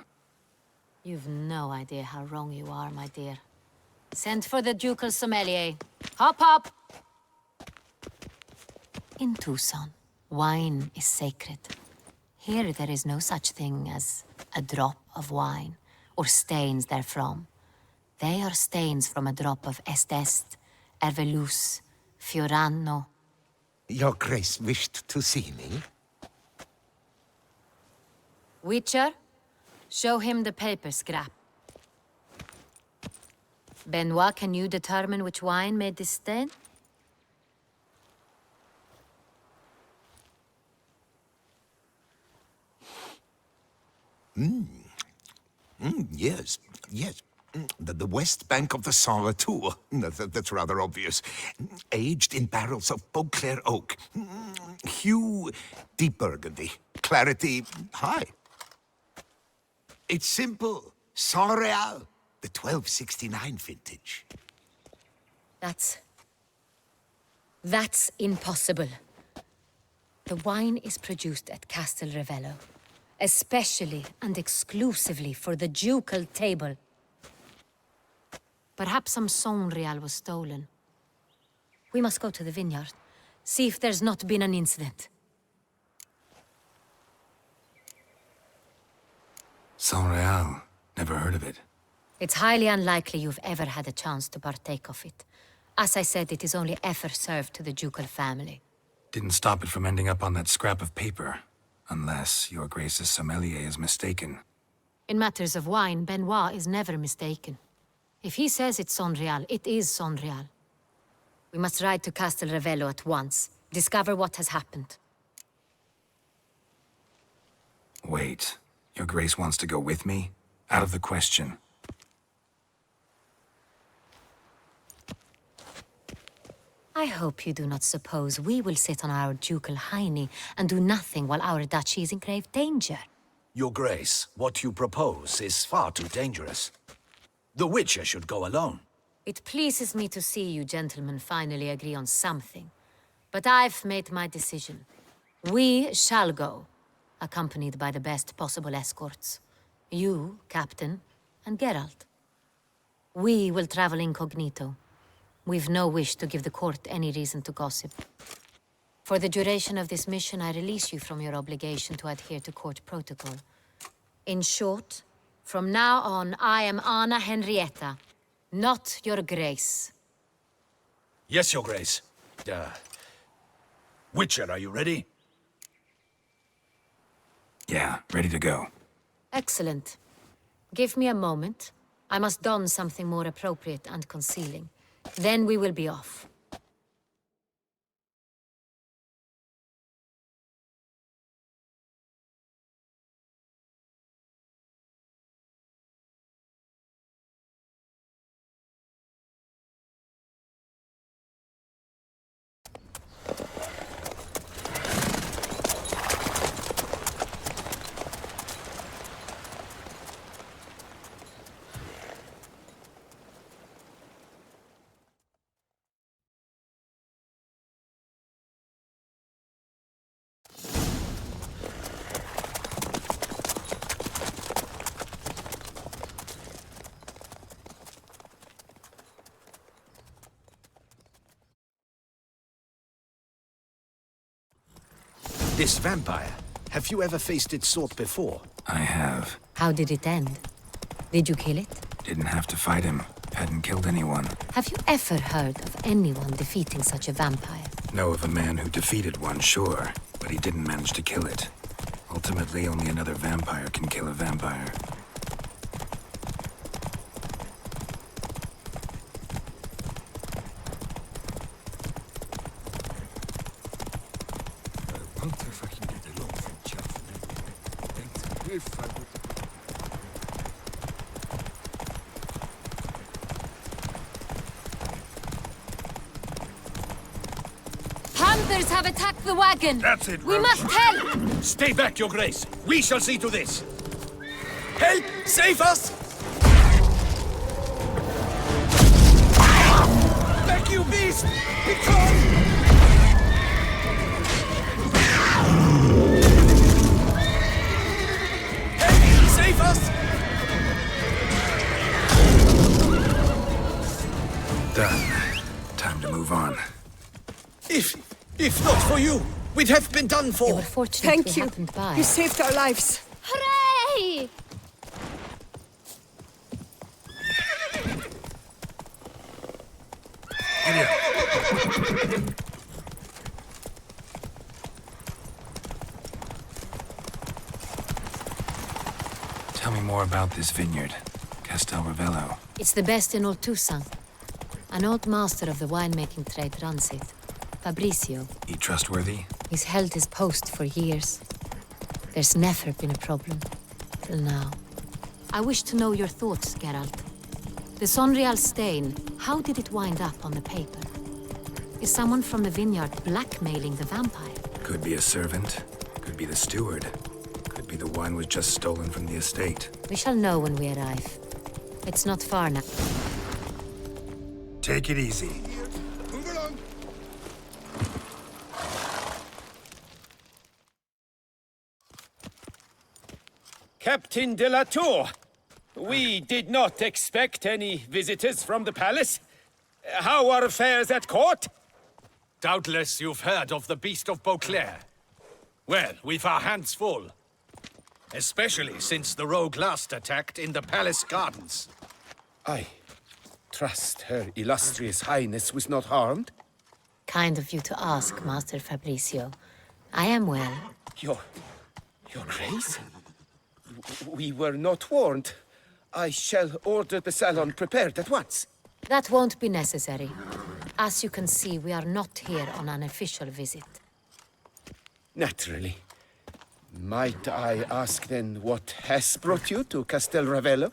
[SPEAKER 18] You've no idea how wrong you are, my dear. Send for the ducal sommelier. Hop, hop! In Tucson, wine is sacred. Here there is no such thing as a drop of wine, or stains therefrom. They are stains from a drop of Est, Ervelus, Fiorano.
[SPEAKER 5] Your Grace wished to see me?
[SPEAKER 18] Witcher, show him the paper scrap. Benoit, can you determine which wine made this stain?
[SPEAKER 5] Yes, yes. The west bank of the Saint Latour. That's rather obvious. Aged in barrels of Beauclair oak. Hue, deep burgundy. Clarity, high. It's simple. Saint Real, the 1269 vintage.
[SPEAKER 18] That's impossible. The wine is produced at Castel Ravello, especially and exclusively for the ducal table. Perhaps some Saint Real was stolen. We must go to the vineyard, see if there's not been an incident.
[SPEAKER 2] Saint Real. Never heard of it.
[SPEAKER 18] It's highly unlikely you've ever had a chance to partake of it. As I said, it is only ever served to the ducal family.
[SPEAKER 2] Didn't stop it from ending up on that scrap of paper. Unless your Grace's sommelier is mistaken.
[SPEAKER 18] In matters of wine, Benoit is never mistaken. If he says it's Saint Real, it is Saint Real. We must ride to Castel Ravello at once. Discover what has happened.
[SPEAKER 2] Wait. Your Grace wants to go with me? Out of the question.
[SPEAKER 18] I hope you do not suppose we will sit on our ducal hiney and do nothing while our duchy is in grave danger.
[SPEAKER 10] Your Grace, what you propose is far too dangerous. The Witcher should go alone.
[SPEAKER 18] It pleases me to see you gentlemen finally agree on something. But I've made my decision. We shall go, accompanied by the best possible escorts. You, Captain, and Geralt. We will travel incognito. We've no wish to give the court any reason to gossip. For the duration of this mission, I release you from your obligation to adhere to court protocol. In short, from now on, I am Anna Henrietta, not your Grace.
[SPEAKER 10] Yes, Your Grace. Witcher, are you ready?
[SPEAKER 2] Yeah, ready to go.
[SPEAKER 18] Excellent. Give me a moment. I must don something more appropriate and concealing. Then we will be off.
[SPEAKER 10] This vampire, have you ever faced its sort before?
[SPEAKER 2] I have.
[SPEAKER 18] How did it end? Did you kill it?
[SPEAKER 2] Didn't have to fight him. Hadn't killed anyone.
[SPEAKER 18] Have you ever heard of anyone defeating such a vampire?
[SPEAKER 2] Know of a man who defeated one, sure, but he didn't manage to kill it. Ultimately, only another vampire can kill a vampire.
[SPEAKER 18] Others have attacked the wagon.
[SPEAKER 11] That's it,
[SPEAKER 18] We
[SPEAKER 11] Roach.
[SPEAKER 18] must help!
[SPEAKER 10] Stay back, Your Grace. We shall see to this. Help! Save us! Back, you beast! Begone! Help! Save us!
[SPEAKER 2] Done. Time to move on.
[SPEAKER 10] If not for you, we'd have been done for.
[SPEAKER 18] You were fortunate
[SPEAKER 19] Thank
[SPEAKER 18] we
[SPEAKER 19] you.
[SPEAKER 18] happened by.
[SPEAKER 19] You saved our lives.
[SPEAKER 12] Hooray!
[SPEAKER 2] Tell me more about this vineyard, Castel Ravello.
[SPEAKER 18] It's the best in all Toussaint. An old master of the winemaking trade runs it. Fabricio.
[SPEAKER 2] He trustworthy?
[SPEAKER 18] He's held his post for years. There's never been a problem. Till now. I wish to know your thoughts, Geralt. The Sonreal stain, how did it wind up on the paper? Is someone from the vineyard blackmailing the vampire?
[SPEAKER 2] Could be a servant. Could be the steward. Could be the wine was just stolen from the estate.
[SPEAKER 18] We shall know when we arrive. It's not far now.
[SPEAKER 2] Take it easy.
[SPEAKER 20] Captain de la Tour, we did not expect any visitors from the palace. How are affairs at court?
[SPEAKER 11] Doubtless you've heard of the Beast of Beauclair. Well, we've our hands full. Especially since the rogue last attacked in the palace gardens.
[SPEAKER 20] I trust Her Illustrious Highness was not harmed?
[SPEAKER 18] Kind of you to ask, Master Fabricio. I am well.
[SPEAKER 20] Your Grace? We were not warned. I shall order the salon prepared at once.
[SPEAKER 18] That won't be necessary. As you can see, we are not here on an official visit.
[SPEAKER 20] Naturally. Might I ask then what has brought you to Castel Ravello?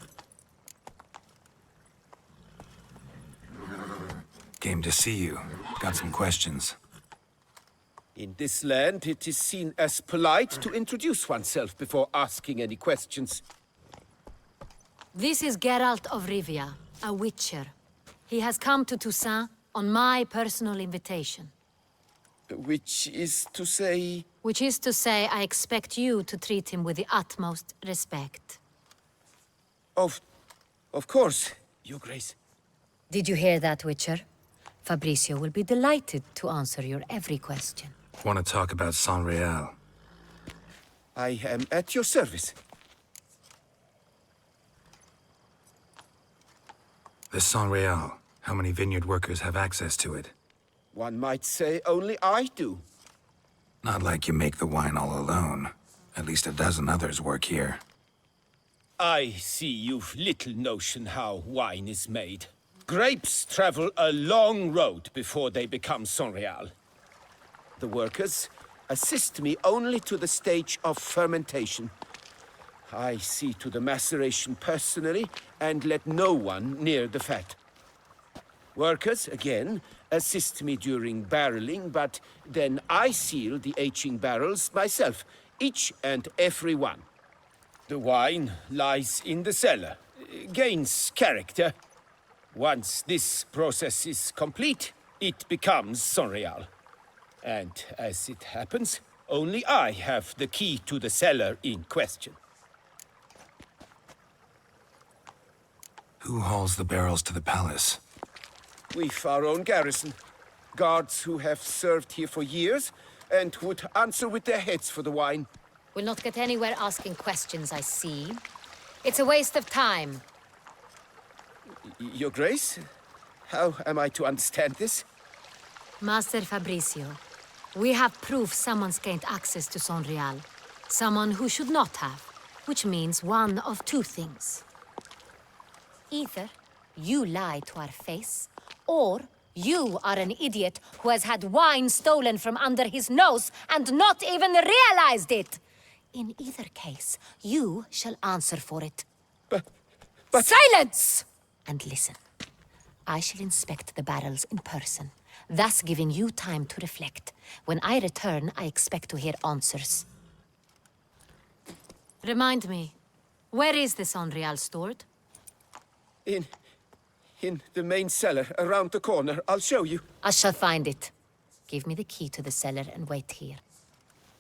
[SPEAKER 2] Came to see you. Got some questions.
[SPEAKER 20] In this land, it is seen as polite to introduce oneself before asking any questions.
[SPEAKER 18] This is Geralt of Rivia, a witcher. He has come to Toussaint on my personal invitation.
[SPEAKER 20] Which is to say...
[SPEAKER 18] Which is to say, I expect you to treat him with the utmost respect.
[SPEAKER 20] Of course, Your Grace.
[SPEAKER 18] Did you hear that, Witcher? Fabricio will be delighted to answer your every question.
[SPEAKER 2] Want to talk about Sonreal?
[SPEAKER 20] I am at your service.
[SPEAKER 2] The Sonreal. How many vineyard workers have access to it?
[SPEAKER 20] One might say only I do.
[SPEAKER 2] Not like you make the wine all alone. At least a dozen others work here.
[SPEAKER 20] I see you've little notion how wine is made. Grapes travel a long road before they become Sonreal. The workers assist me only to the stage of fermentation. I see to the maceration personally and let no one near the fat. Workers, again, assist me during barreling, but then I seal the aging barrels myself, each and every one. The wine lies in the cellar, gains character. Once this process is complete, it becomes Sonreal. And as it happens, only I have the key to the cellar in question.
[SPEAKER 2] Who hauls the barrels to the palace?
[SPEAKER 20] We've our own garrison. Guards who have served here for years and would answer with their heads for the wine.
[SPEAKER 18] We'll not get anywhere asking questions, I see. It's a waste of time.
[SPEAKER 20] Your Grace? How am I to understand this?
[SPEAKER 18] Master Fabricio, we have proof someone's gained access to Sonreal. Someone who should not have, which means one of two things. Either you lie to our face, or you are an idiot who has had wine stolen from under his nose and not even realized it. In either case, you shall answer for it.
[SPEAKER 20] But...
[SPEAKER 18] Silence! And listen. I shall inspect the barrels in person. thus giving you time to reflect. When I return, I expect to hear answers. Remind me, where is the Sonreal stored?
[SPEAKER 20] In the main cellar, around the corner. I'll show you.
[SPEAKER 18] I shall find it. Give me the key to the cellar and wait here.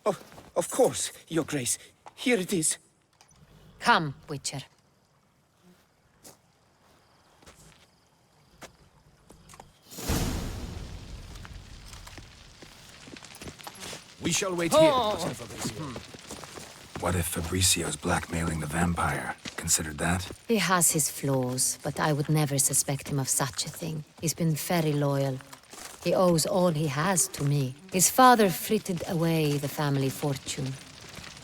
[SPEAKER 20] Oh, of course, Your Grace. Here it is.
[SPEAKER 18] Come, Witcher.
[SPEAKER 1] We shall wait here,
[SPEAKER 18] Oh.
[SPEAKER 1] Master Fabrizio. What if Fabrizio's blackmailing the vampire? Considered that?
[SPEAKER 18] He has his flaws, but I would never suspect him of such a thing. He's been very loyal. He owes all he has to me. His father frittered away the family fortune.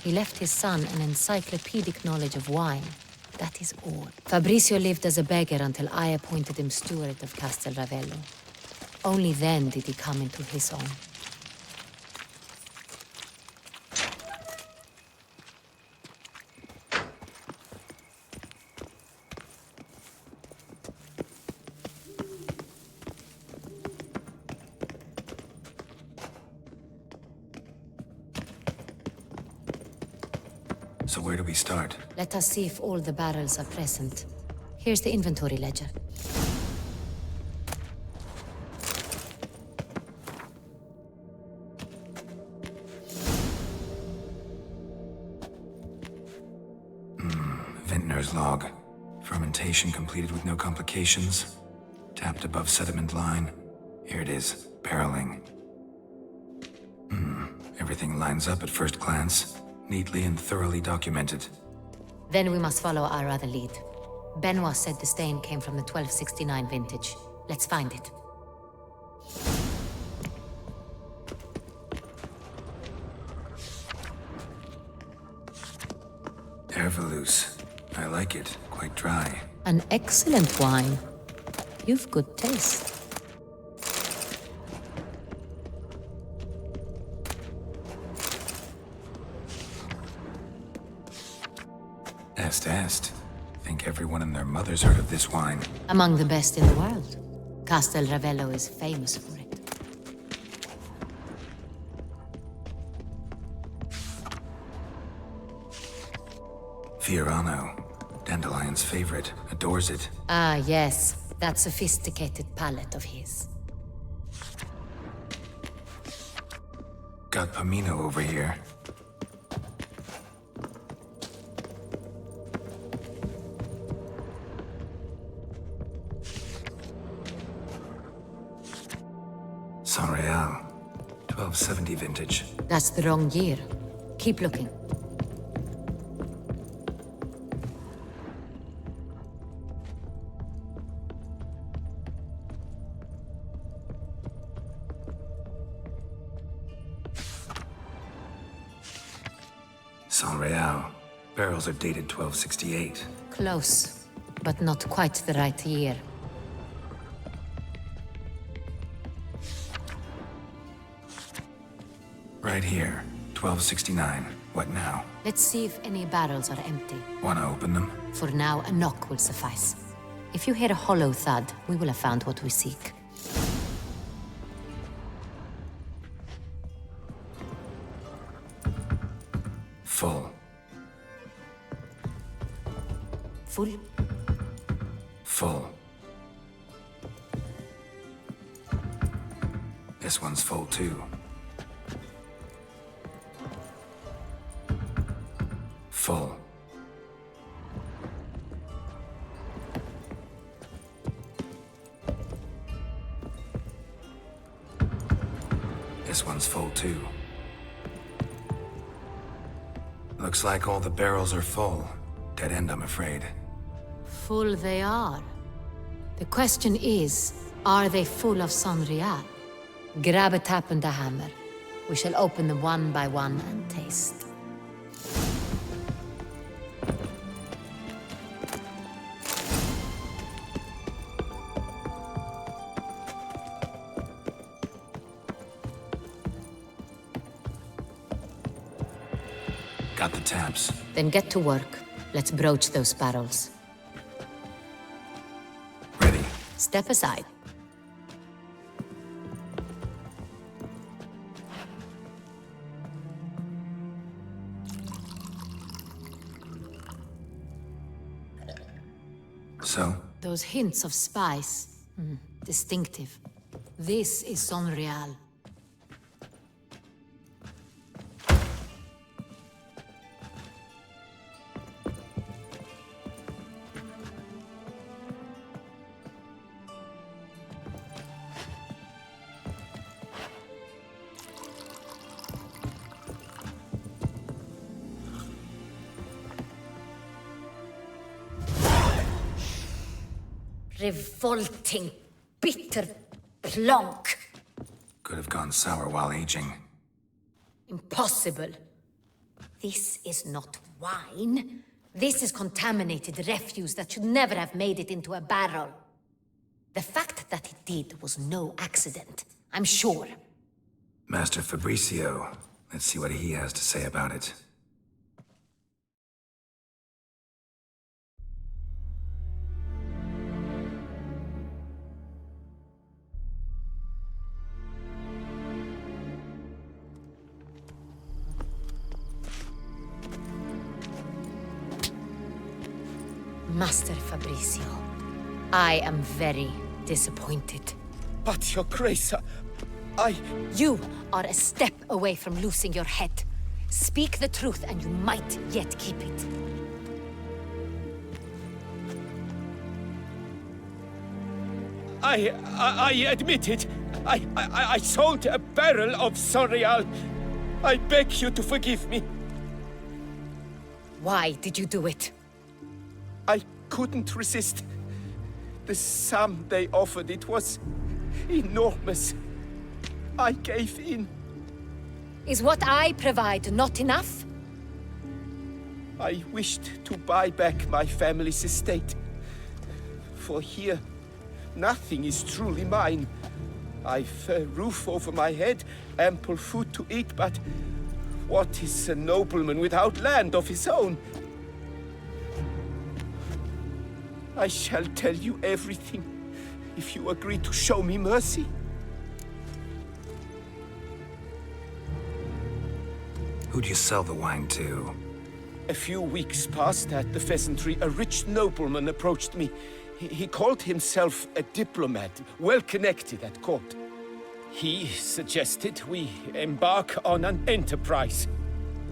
[SPEAKER 18] He left his son an encyclopedic knowledge of wine. That is all. Fabrizio lived as a beggar until I appointed him steward of Castel Ravello. Only then did he come into his own.
[SPEAKER 2] So where do we start?
[SPEAKER 18] Let us see if all the barrels are present. Here's the inventory ledger.
[SPEAKER 2] Vintner's log. Fermentation completed with no complications. Tapped above sediment line. Here it is. Barreling. Everything lines up at first glance. Neatly and thoroughly documented.
[SPEAKER 18] Then we must follow our other lead. Benoit said the stain came from the 1269 vintage. Let's find it.
[SPEAKER 2] Herveloos. I like it. Quite dry.
[SPEAKER 18] An excellent wine. You've good taste.
[SPEAKER 2] Est. Think everyone and their mother's heard of this wine.
[SPEAKER 18] Among the best in the world. Castel Ravello is famous for it.
[SPEAKER 2] Fiorano. Dandelion's favorite. Adores it.
[SPEAKER 18] Ah, yes. That sophisticated palate of his.
[SPEAKER 2] Got Pomino over here. Sonreal. 1270 vintage.
[SPEAKER 18] That's the wrong year. Keep looking.
[SPEAKER 2] Sonreal. Barrels are dated 1268.
[SPEAKER 18] Close, but not quite the right year.
[SPEAKER 2] Right here. 1269. What now?
[SPEAKER 18] Let's see if any barrels are empty.
[SPEAKER 2] Wanna open them?
[SPEAKER 18] For now, a knock will suffice. If you hear a hollow thud, we will have found what we seek.
[SPEAKER 2] Full.
[SPEAKER 18] Full?
[SPEAKER 2] Full. This one's full too. Full. This one's full too. Looks like all the barrels are full. Dead end, I'm afraid.
[SPEAKER 18] Full they are. The question is, are they full of Sonreal? Grab a tap and a hammer. We shall open them one by one and taste.
[SPEAKER 2] Got the taps.
[SPEAKER 18] Then get to work. Let's broach those barrels.
[SPEAKER 2] Ready.
[SPEAKER 18] Step aside.
[SPEAKER 2] So?
[SPEAKER 18] Those hints of spice. Distinctive. This is Sonreal. Revolting, bitter plonk.
[SPEAKER 2] Could have gone sour while aging.
[SPEAKER 18] Impossible. This is not wine. This is contaminated refuse that should never have made it into a barrel. The fact that it did was no accident, I'm sure.
[SPEAKER 2] Master Fabricio. Let's see what he has to say about it.
[SPEAKER 18] Master Fabricio, I am very disappointed.
[SPEAKER 20] But, Your Grace, I...
[SPEAKER 18] You are a step away from losing your head. Speak the truth and you might yet keep it.
[SPEAKER 20] I admit it. I sold a barrel of Sonreal. I beg you to forgive me.
[SPEAKER 18] Why did you do it?
[SPEAKER 20] I couldn't resist. The sum they offered, it was enormous. I gave in.
[SPEAKER 18] Is what I provide not enough?
[SPEAKER 20] I wished to buy back my family's estate. For here, nothing is truly mine. I've a roof over my head, ample food to eat, but what is a nobleman without land of his own? I shall tell you everything, if you agree to show me mercy.
[SPEAKER 2] Who'd you sell the wine to?
[SPEAKER 20] A few weeks past at the Pheasantry, a rich nobleman approached me. He called himself a diplomat, well-connected at court. He suggested we embark on an enterprise.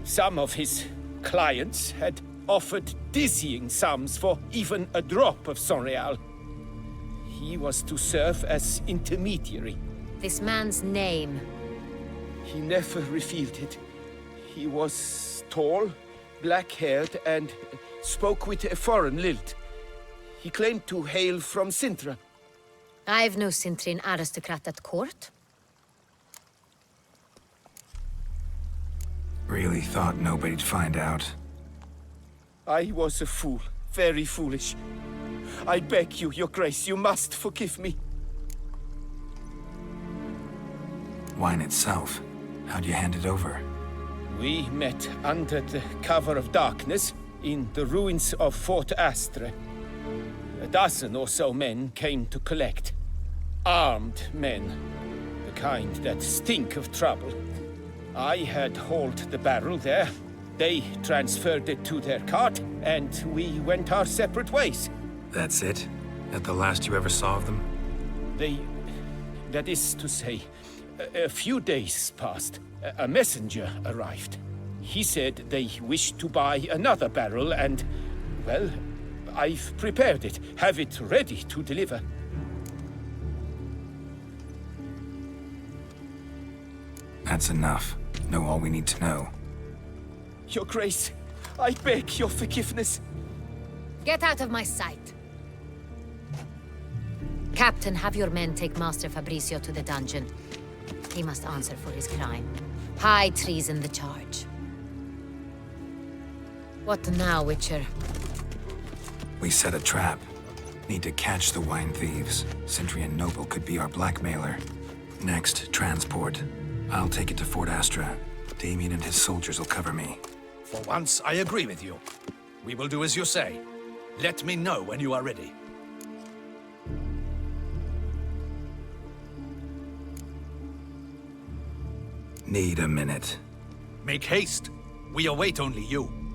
[SPEAKER 20] Some of his clients had offered dizzying sums for even a drop of Sonreal. He was to serve as intermediary.
[SPEAKER 18] This man's name?
[SPEAKER 20] He never revealed it. He was tall, black-haired, and spoke with a foreign lilt. He claimed to hail from Sintra.
[SPEAKER 18] I've no Sintrian aristocrat at court.
[SPEAKER 2] Really thought nobody'd find out.
[SPEAKER 20] I was a fool, very foolish. I beg you, Your Grace, you must forgive me.
[SPEAKER 2] Wine itself, how'd you hand it over?
[SPEAKER 20] We met under the cover of darkness in the ruins of Fort Astre. A dozen or so men came to collect. Armed men, the kind that stink of trouble. I had hauled the barrel there. They transferred it to their cart, and we went our separate ways.
[SPEAKER 2] That's it? That the last you ever saw of them?
[SPEAKER 20] That is to say, a few days passed. A messenger arrived. He said they wished to buy another barrel and, well, I've prepared it. Have it ready to deliver.
[SPEAKER 2] That's enough. Know all we need to know.
[SPEAKER 20] Your Grace, I beg your forgiveness.
[SPEAKER 18] Get out of my sight. Captain, have your men take Master Fabricio to the dungeon. He must answer for his crime. High treason the charge. What now, Witcher?
[SPEAKER 2] We set a trap. Need to catch the wine thieves. Sintrian Noble could be our blackmailer. Next, transport. I'll take it to Fort Astra. Damien and his soldiers will cover me.
[SPEAKER 11] For once, I agree with you. We will do as you say. Let me know when you are ready.
[SPEAKER 2] Need a minute.
[SPEAKER 11] Make haste. We await only you.